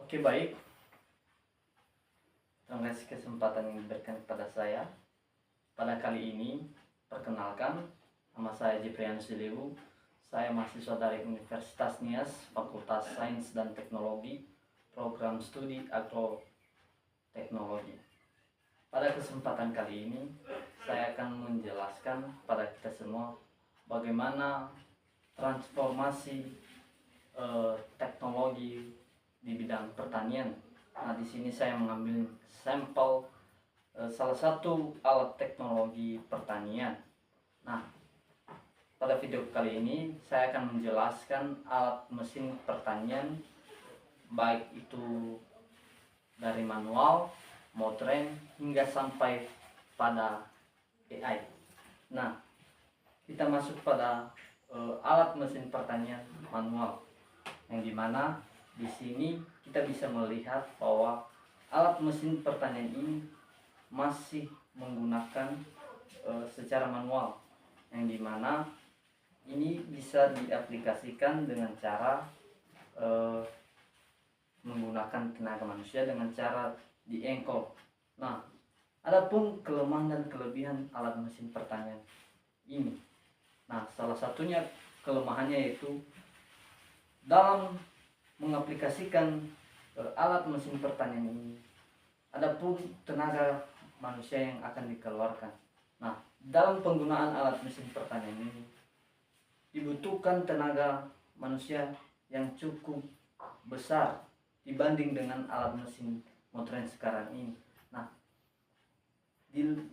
Oke, baik. Terima kasih kesempatan yang diberikan kepada saya. Pada kali ini, perkenalkan, nama saya Jiprianus Diliwu. Saya mahasiswa dari Universitas Nias, Fakultas Sains dan Teknologi, Program Studi Agroteknologi. Pada kesempatan kali ini, saya akan menjelaskan pada kita semua bagaimana transformasi teknologi di bidang pertanian. Nah, di sini saya mengambil sampel salah satu alat teknologi pertanian. Nah, pada video kali ini saya akan menjelaskan alat mesin pertanian, baik itu dari manual, modern, hingga sampai pada AI. Nah, kita masuk pada alat mesin pertanian manual, yang dimana di sini kita bisa melihat bahwa alat mesin pertanian ini masih menggunakan secara manual, yang dimana ini bisa diaplikasikan dengan cara menggunakan tenaga manusia dengan cara diengkol. Nah, adapun kelemahan dan kelebihan alat mesin pertanian ini. Nah, salah satunya kelemahannya yaitu dalam mengaplikasikan alat mesin pertanian ini, adapun tenaga manusia yang akan dikeluarkan. Nah, dalam penggunaan alat mesin pertanian ini dibutuhkan tenaga manusia yang cukup besar dibanding dengan alat mesin modern sekarang ini. Nah,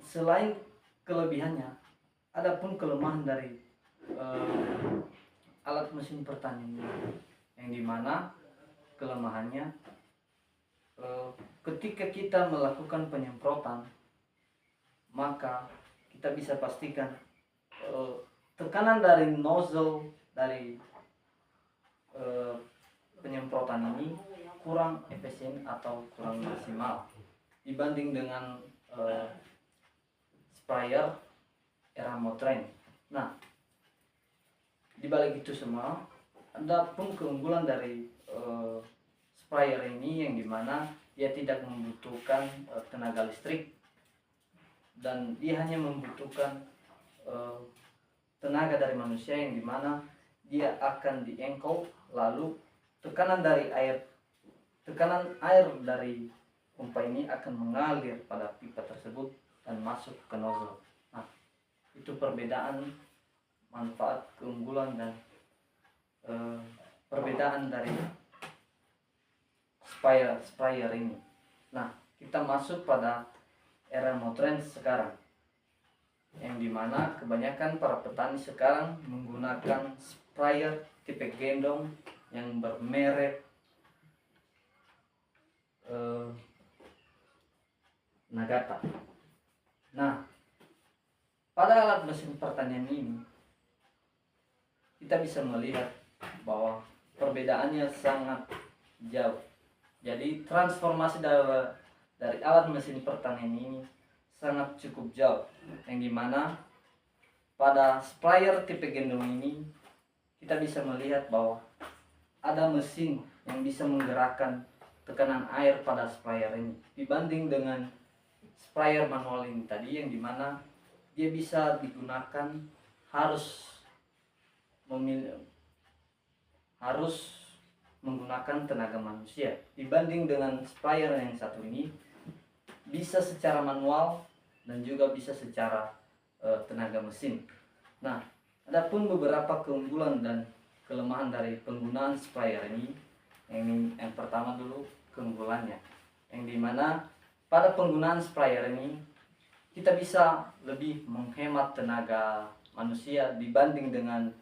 selain kelebihannya, adapun kelemahan dari alat mesin pertanian ini, yang dimana kelemahannya ketika kita melakukan penyemprotan, maka kita bisa pastikan tekanan dari nozzle dari penyemprotan ini kurang efisien atau kurang maksimal dibanding dengan sprayer era modern. Nah, dibalik itu semua, ada pun keunggulan dari sprayer ini, yang dimana dia tidak membutuhkan tenaga listrik, dan dia hanya membutuhkan tenaga dari manusia, yang dimana dia akan diengkol, lalu tekanan air dari pompa ini akan mengalir pada pipa tersebut dan masuk ke nozzle. Nah, itu perbedaan manfaat, keunggulan, dan perbedaan dari sprayer ini. Nah, kita masuk pada era modern sekarang, yang dimana kebanyakan para petani sekarang menggunakan sprayer tipe gendong yang bermerek Nagata. Nah, pada alat mesin pertanian ini kita bisa melihat bahwa perbedaannya sangat jauh. Jadi transformasi dari alat mesin pertanian ini sangat cukup jauh, yang dimana pada sprayer tipe gendong ini kita bisa melihat bahwa ada mesin yang bisa menggerakkan tekanan air pada sprayer ini, dibanding dengan sprayer manual ini tadi, yang dimana dia bisa digunakan harus menggunakan tenaga manusia, dibanding dengan sprayer yang satu ini bisa secara manual dan juga bisa secara tenaga mesin. Nah, adapun beberapa keunggulan dan kelemahan dari penggunaan sprayer ini, yang pertama dulu keunggulannya, yang dimana pada penggunaan sprayer ini kita bisa lebih menghemat tenaga manusia dibanding dengan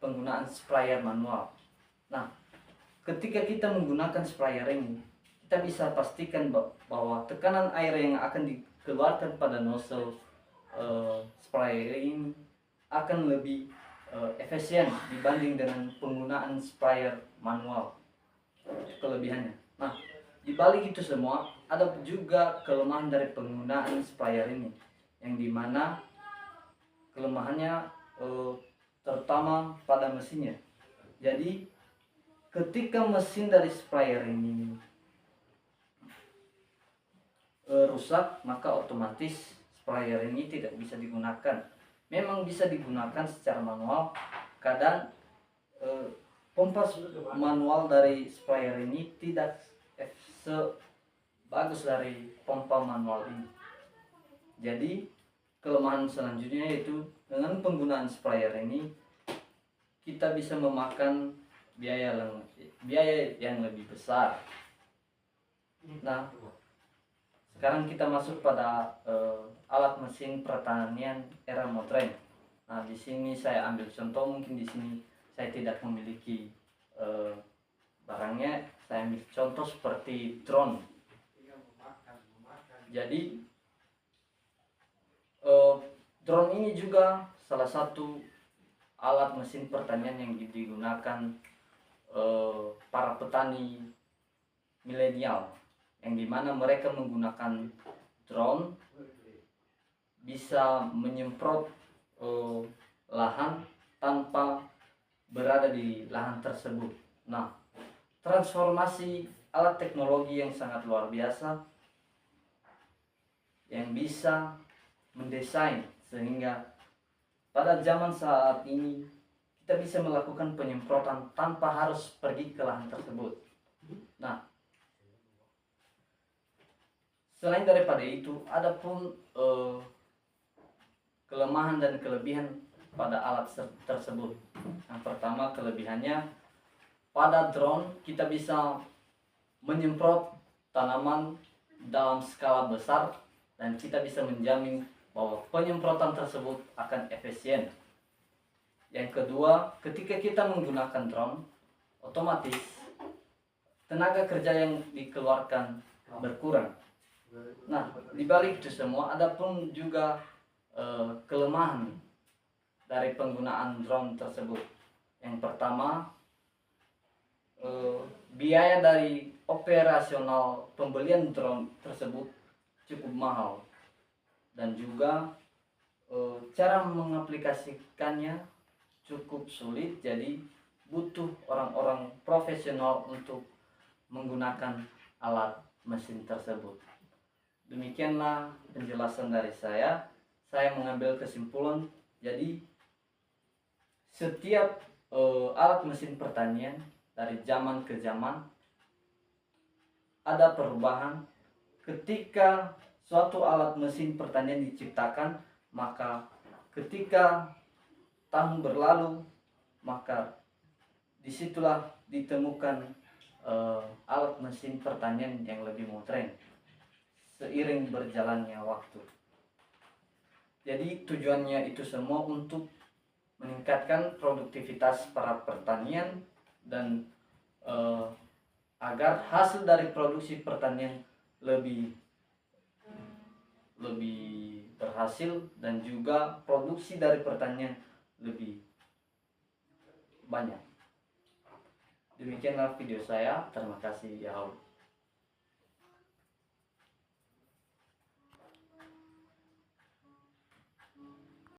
penggunaan sprayer manual. Nah, ketika kita menggunakan sprayer ini, kita bisa pastikan bahwa tekanan air yang akan dikeluarkan pada nozzle sprayer ini akan lebih efisien dibanding dengan penggunaan sprayer manual. Kelebihannya. Nah, di balik itu semua, ada juga kelemahan dari penggunaan sprayer ini, yang dimana kelemahannya terutama pada mesinnya. Jadi ketika mesin dari sprayer ini rusak, maka otomatis sprayer ini tidak bisa digunakan. Memang bisa digunakan secara manual, kadang pompa manual dari sprayer ini tidak sebagus dari pompa manual ini. Jadi kelemahan selanjutnya yaitu dengan penggunaan sprayer ini kita bisa memakan biaya yang lebih besar. Nah, sekarang kita masuk pada alat mesin pertanian era modern. Nah, di sini saya ambil contoh, mungkin di sini saya tidak memiliki barangnya. Saya ambil contoh seperti drone. Jadi drone ini juga salah satu alat mesin pertanian yang digunakan para petani milenial, yang dimana mereka menggunakan drone bisa menyemprot lahan tanpa berada di lahan tersebut. Nah, transformasi alat teknologi yang sangat luar biasa yang bisa mendesain sehingga pada zaman saat ini kita bisa melakukan penyemprotan tanpa harus pergi ke lahan tersebut. Nah, selain daripada itu, ada pun kelemahan dan kelebihan pada alat tersebut. Yang pertama, kelebihannya pada drone kita bisa menyemprot tanaman dalam skala besar dan kita bisa menjamin bahwa penyemprotan tersebut akan efisien. Yang kedua, ketika kita menggunakan drone, otomatis tenaga kerja yang dikeluarkan berkurang. Nah, dibalik itu semua ada pun juga kelemahan dari penggunaan drone tersebut. Yang pertama, biaya dari operasional pembelian drone tersebut cukup mahal, dan juga cara mengaplikasikannya cukup sulit. Jadi butuh orang-orang profesional untuk menggunakan alat mesin tersebut. Demikianlah penjelasan dari saya. Saya mengambil kesimpulan, jadi setiap alat mesin pertanian dari zaman ke zaman ada perubahan. Ketika suatu alat mesin pertanian diciptakan, maka ketika tahun berlalu, maka disitulah ditemukan alat mesin pertanian yang lebih modern seiring berjalannya waktu. Jadi tujuannya itu semua untuk meningkatkan produktivitas para pertanian dan agar hasil dari produksi pertanian lebih berhasil dan juga produksi dari pertanian lebih banyak. Demikianlah video saya. Terima kasih ya Allah.